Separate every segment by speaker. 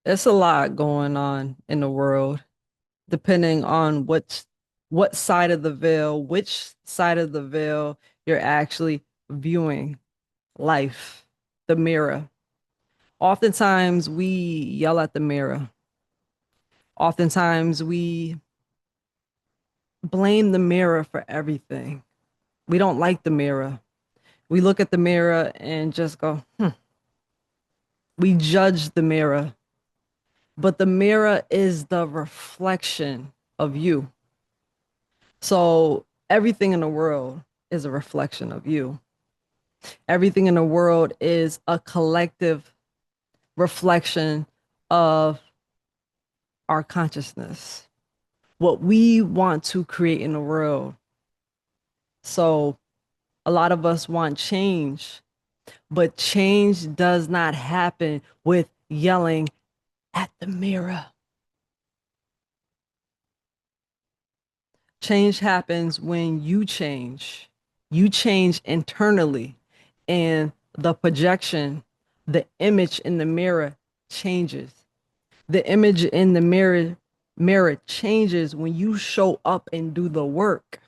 Speaker 1: It's a lot going on in the world, depending on what side of the veil, which side of the veil you're actually viewing life, the mirror. Oftentimes we yell at the mirror. Oftentimes we blame the mirror for everything. We don't like the mirror. We look at the mirror and just go, we judge the mirror, but the mirror is the reflection of you. So everything in the world is a reflection of you. Everything in the world is a collective reflection of our consciousness, what we want to create in the world. So a lot of us want change, but change does not happen with yelling at the mirror. Change happens when you change. You change internally, and the projection, the image in the mirror changes. The image in the mirror changes when you show up and do the work.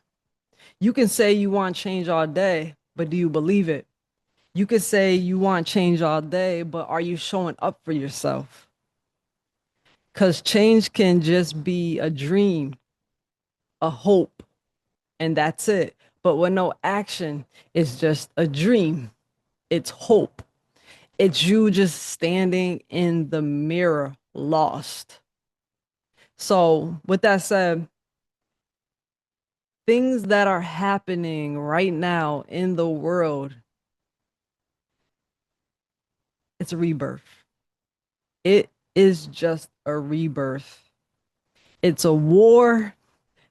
Speaker 1: You can say you want change all day, but do you believe it? You can say you want change all day, but are you showing up for yourself? Because change can just be a dream, a hope, and that's it. But with no action, it's just a dream. It's hope. It's you just standing in the mirror, lost. So, with that said, things that are happening right now in the world, it's a rebirth. It is just a rebirth. It's a war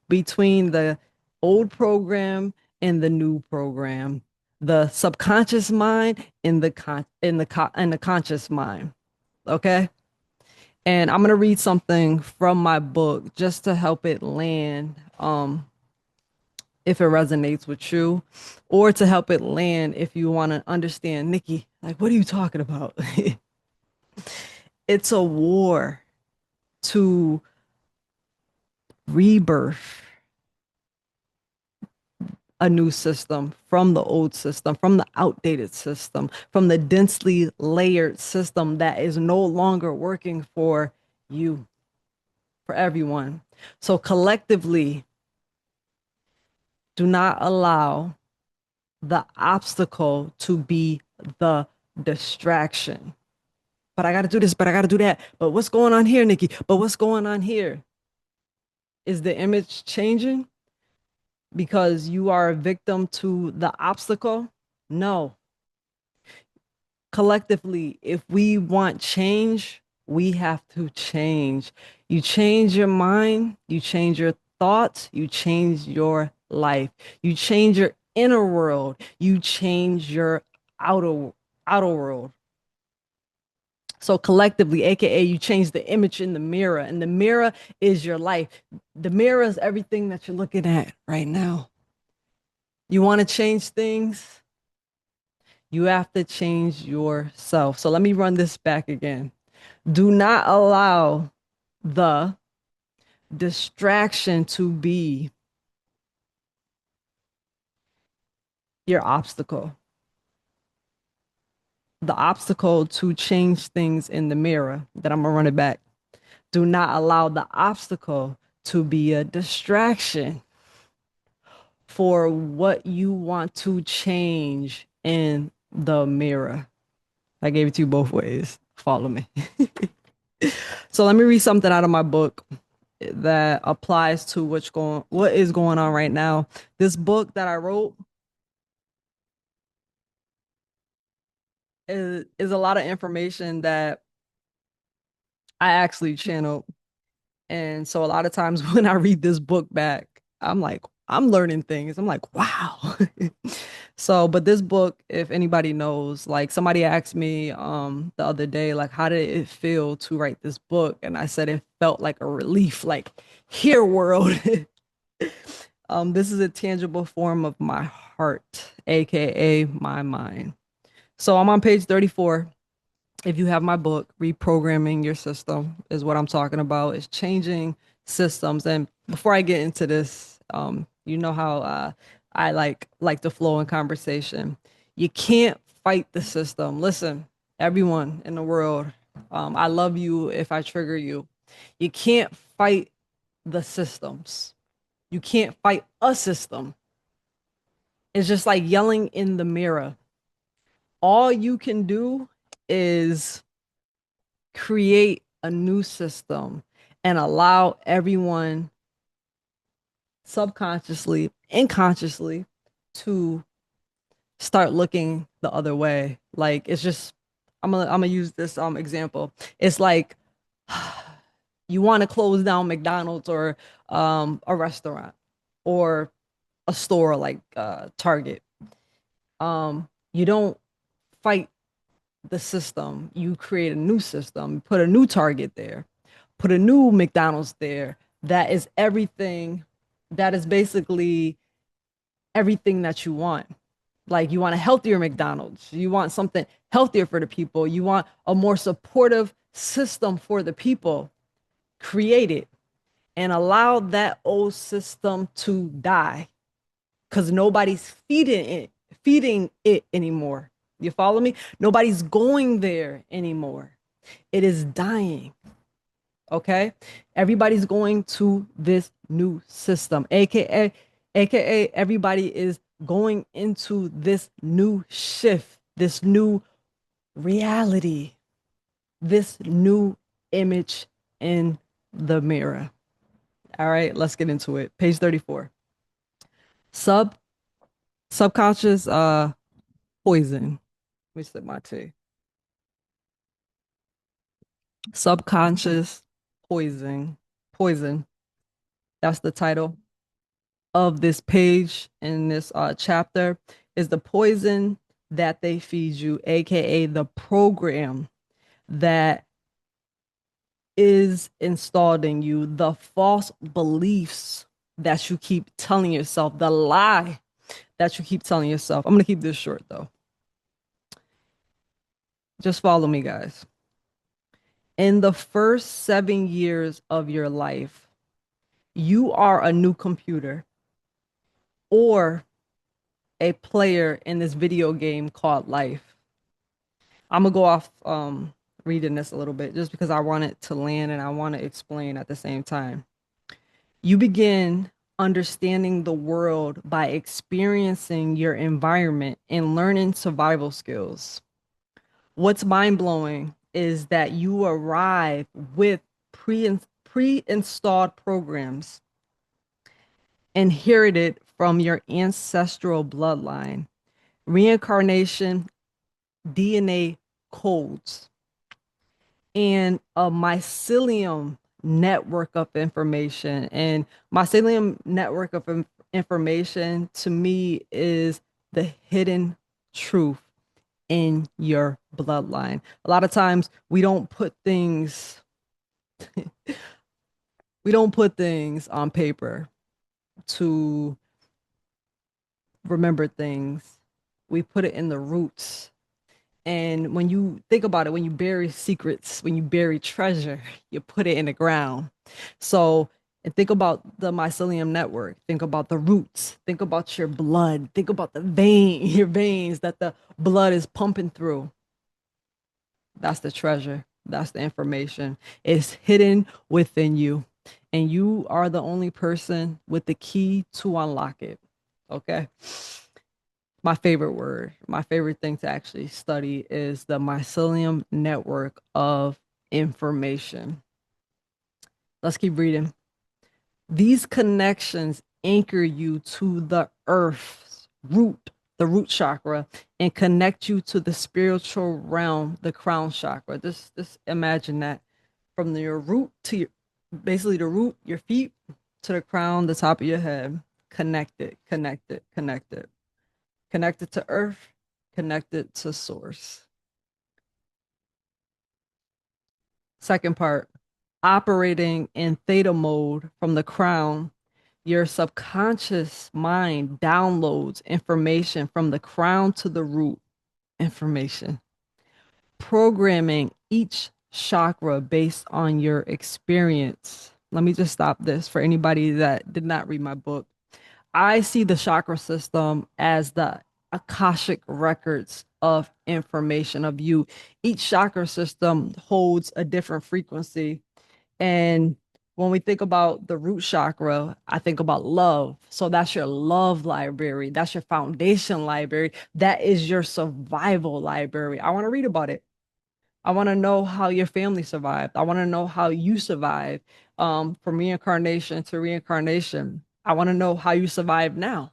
Speaker 1: between the old program and the new program, the subconscious mind and the conscious mind. Okay. And I'm gonna read something from my book just to help it land, if it resonates with you, or to help it land if you want to understand, Nikki, like, what are you talking about? It's a war to rebirth a new system from the old system, from the outdated system, from the densely layered system that is no longer working for you, for everyone. So collectively, do not allow the obstacle to be the distraction. But I got to do this, but I got to do that. But what's going on here, Nikki? But what's going on here? Is the image changing because you are a victim to the obstacle? No. Collectively, if we want change, we have to change. You change your mind, you change your thoughts, you change your life. You change your inner world, you change your outer outer world. So collectively, aka you change the image in the mirror, and the mirror is your life. The mirror is everything that you're looking at right now. You want to change things, you have to change yourself. So let me run this back again. Do not allow the distraction to be your obstacle. The obstacle to change things in the mirror, that I'm gonna run it back. Do not allow the obstacle to be a distraction for what you want to change in the mirror. I gave it to you both ways. Follow me. So let me read something out of my book that applies to what is going on right now. This book that I wrote is a lot of information that I actually channeled. And so a lot of times when I read this book back, I'm like, I'm learning things. I'm like, wow. So, but this book, if anybody knows, like somebody asked me the other day, like, how did it feel to write this book? And I said it felt like a relief, like, here, world. This is a tangible form of my heart, aka my mind. So I'm on page 34. If you have my book, Reprogramming Your System is what I'm talking about. It's changing systems. And before I get into this, you know how I like to flow in conversation. You can't fight the system. Listen, everyone in the world, I love you if I trigger you. You can't fight the systems. You can't fight a system. It's just like yelling in the mirror. All you can do is create a new system and allow everyone subconsciously and consciously to start looking the other way. Like it's just I'm gonna use this example. It's like you want to close down McDonald's or a restaurant or a store like Target. You don't fight the system. You create a new system, put a new Target there, put a new McDonald's there. That is everything. That is basically everything that you want. Like you want a healthier McDonald's. You want something healthier for the people. You want a more supportive system for the people. Create it and allow that old system to die because nobody's feeding it anymore. You follow me? Nobody's going there anymore. It is dying. Okay? Everybody's going to this new system, aka everybody is going into this new shift, this new reality, this new image in the mirror. All right, let's get into it. Page 34. Sub subconscious poison. Let me sip my tea. Subconscious poison. Poison. That's the title of this page in this chapter is the poison that they feed you, aka the program that is installed in you, the false beliefs that you keep telling yourself, the lie that you keep telling yourself. I'm going to keep this short though. Just follow me, guys. In the first 7 years of your life, you are a new computer or a player in this video game called life. I'm gonna go off reading this a little bit just because I want it to land and I want to explain at the same time. You begin understanding the world by experiencing your environment and learning survival skills. What's mind blowing is that you arrive with pre-installed programs inherited from your ancestral bloodline, reincarnation, DNA codes, and a mycelium network of information. And mycelium network of information to me is the hidden truth in your bloodline. A lot of times we don't put things on paper to remember things. We put it in the roots. And when you think about it, when you bury secrets, when you bury treasure, you put it in the ground. So, and think about the mycelium network. Think about the roots. Think about your blood. Think about your veins that the blood is pumping through. That's the treasure. That's the information. It's hidden within you. And you are the only person with the key to unlock it. Okay. My favorite word, my favorite thing to actually study is the mycelium network of information. Let's keep reading. These connections anchor you to the earth's root, the root chakra, and connect you to the spiritual realm, the crown chakra. Just imagine that from your root to basically the root, your feet to the crown, the top of your head. Connected, connected, connected. Connected to earth, connected to source. Second part, operating in theta mode from the crown, your subconscious mind downloads information from the crown to the root information. programming each chakra based on your experience. Let me just stop this for anybody that did not read my book. I see the chakra system as the Akashic records of information of you. Each chakra system holds a different frequency. And when we think about the root chakra, I think about love. So that's your love library. That's your foundation library. That is your survival library. I want to read about it. I want to know how your family survived. I want to know how you survived from reincarnation to reincarnation. I want to know how you survive now.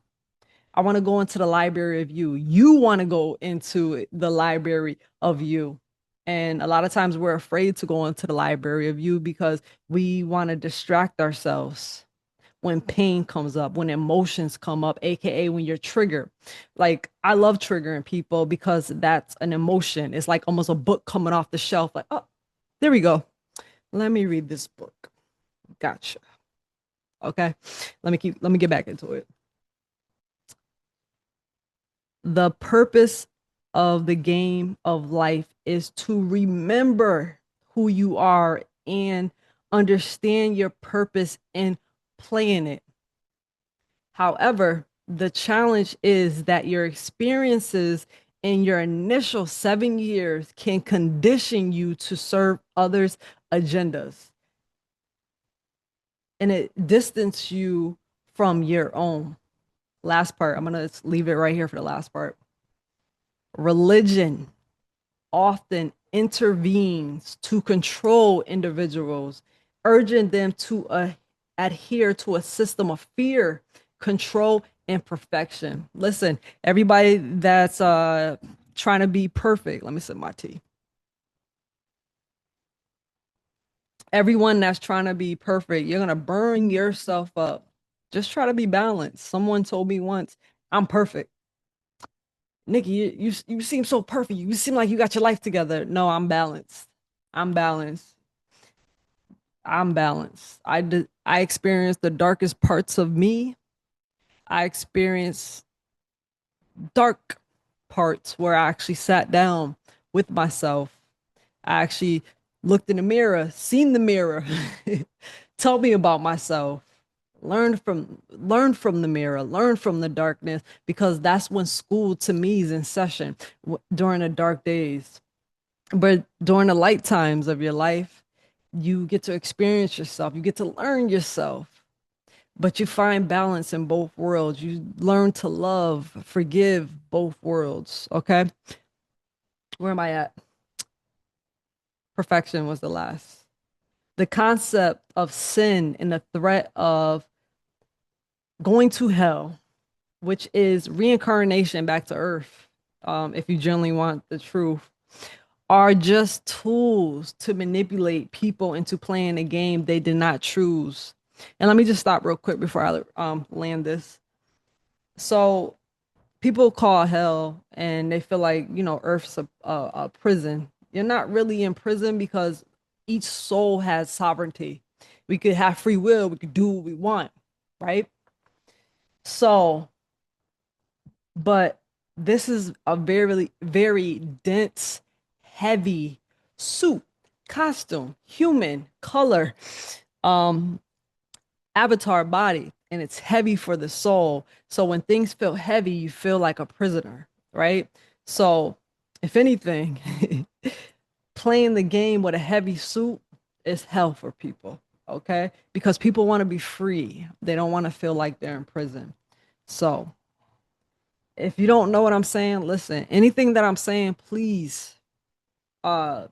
Speaker 1: I want to go into the library of you. You want to go into the library of you. And a lot of times we're afraid to go into the library of you because we want to distract ourselves when pain comes up, when emotions come up, aka when you're triggered. Like I love triggering people because that's an emotion. It's like almost a book coming off the shelf. Like, oh, there we go. Let me read this book. Gotcha. Okay. Let me get back into it. The purpose of the game of life is to remember who you are and understand your purpose in playing it. However, the challenge is that your experiences in your initial 7 years can condition you to serve others' agendas and it distance you from your own. Last part, I'm going to leave it right here for the last part. Religion often intervenes to control individuals, urging them to adhere to a system of fear, control, and perfection. Listen, everybody that's trying to be perfect, let me sip my tea. Everyone that's trying to be perfect, you're going to burn yourself up. Just try to be balanced. Someone told me once, I'm perfect. Nikki, you seem so perfect. You seem like you got your life together. No, I'm balanced. I'm balanced. I'm balanced. I experienced the darkest parts of me. I experienced dark parts where I actually sat down with myself. I actually looked in the mirror, seen the mirror, told me about myself. Learn from the mirror, learn from the darkness, because that's when school to me is in session during the dark days. But during the light times of your life, you get to experience yourself, you get to learn yourself, but you find balance in both worlds. You learn to love, forgive both worlds. Okay. Where am I at? Perfection was the last. The concept of sin and the threat of going to hell, which is reincarnation back to earth, if you generally want the truth, are just tools to manipulate people into playing a game they did not choose. And let me just stop real quick before I land this. So people call hell and they feel like, Earth's a prison. You're not really in prison because each soul has sovereignty. We could have free will. We could do what we want, right? So, but this is a very, very dense, heavy suit, costume, human, color, um, avatar body, and it's heavy for the soul. So when things feel heavy, you feel like a prisoner, right? So, if anything, playing the game with a heavy suit is hell for people, okay? Because people want to be free. They don't want to feel like they're in prison. So, if you don't know what I'm saying, listen, anything that I'm saying, please uh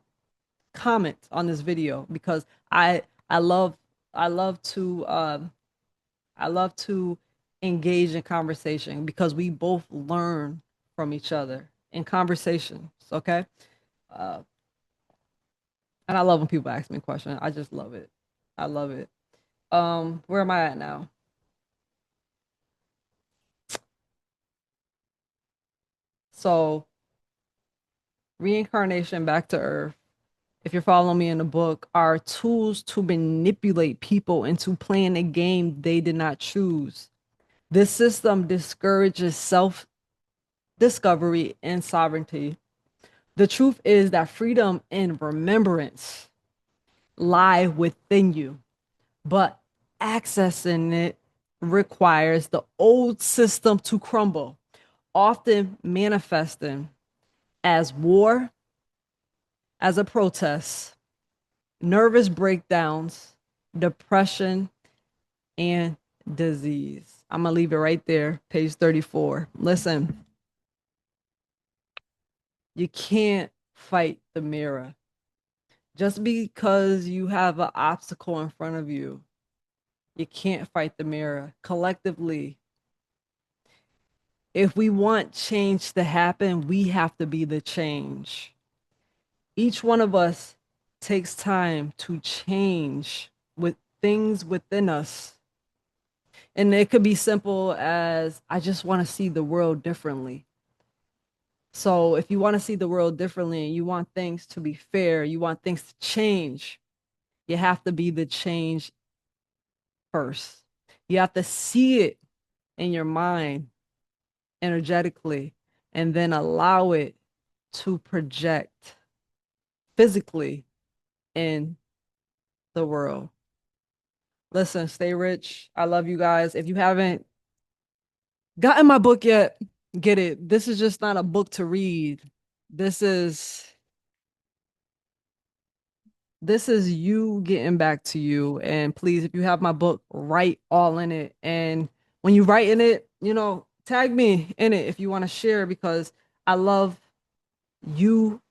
Speaker 1: comment on this video because I love I love to I love to engage in conversation because we both learn from each other in conversations, okay? Uh and I love when people ask me questions. I just love it. I love it. Where am I at now? So, reincarnation back to earth, if you're following me in the book, are tools to manipulate people into playing a game they did not choose. This system discourages self discovery and sovereignty. The truth is that freedom and remembrance lie within you, but accessing it requires the old system to crumble, often manifesting as war, as a protest, nervous breakdowns, depression, and disease. I'm going to leave it right there, page 34. Listen, you can't fight the mirror. Just because you have an obstacle in front of you, you can't fight the mirror. Collectively, if we want change to happen, we have to be the change. Each one of us takes time to change with things within us. And it could be simple as I just want to see the world differently. So if you want to see the world differently and you want things to be fair, you want things to change, you have to be the change first. You have to see it in your mind energetically and then allow it to project physically in the world. Listen, stay rich. I love you guys. If you haven't gotten my book yet, get it. This is just not a book to read. This is this is you getting back to you. And please, if you have my book, write all in it. And when you write in it, tag me in it if you want to share because I love you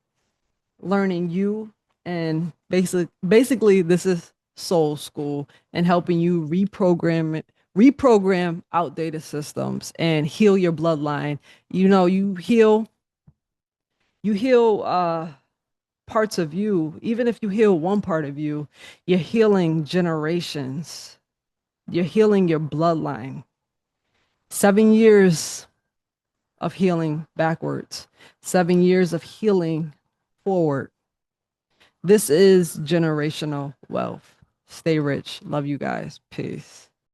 Speaker 1: learning you and basically this is soul school and helping you reprogram outdated systems and heal your bloodline. You heal parts of you. Even if you heal one part of you, you're healing generations. You're healing your bloodline. 7 years of healing backwards, 7 years of healing forward. This is generational wealth. Stay rich. Love you guys. Peace.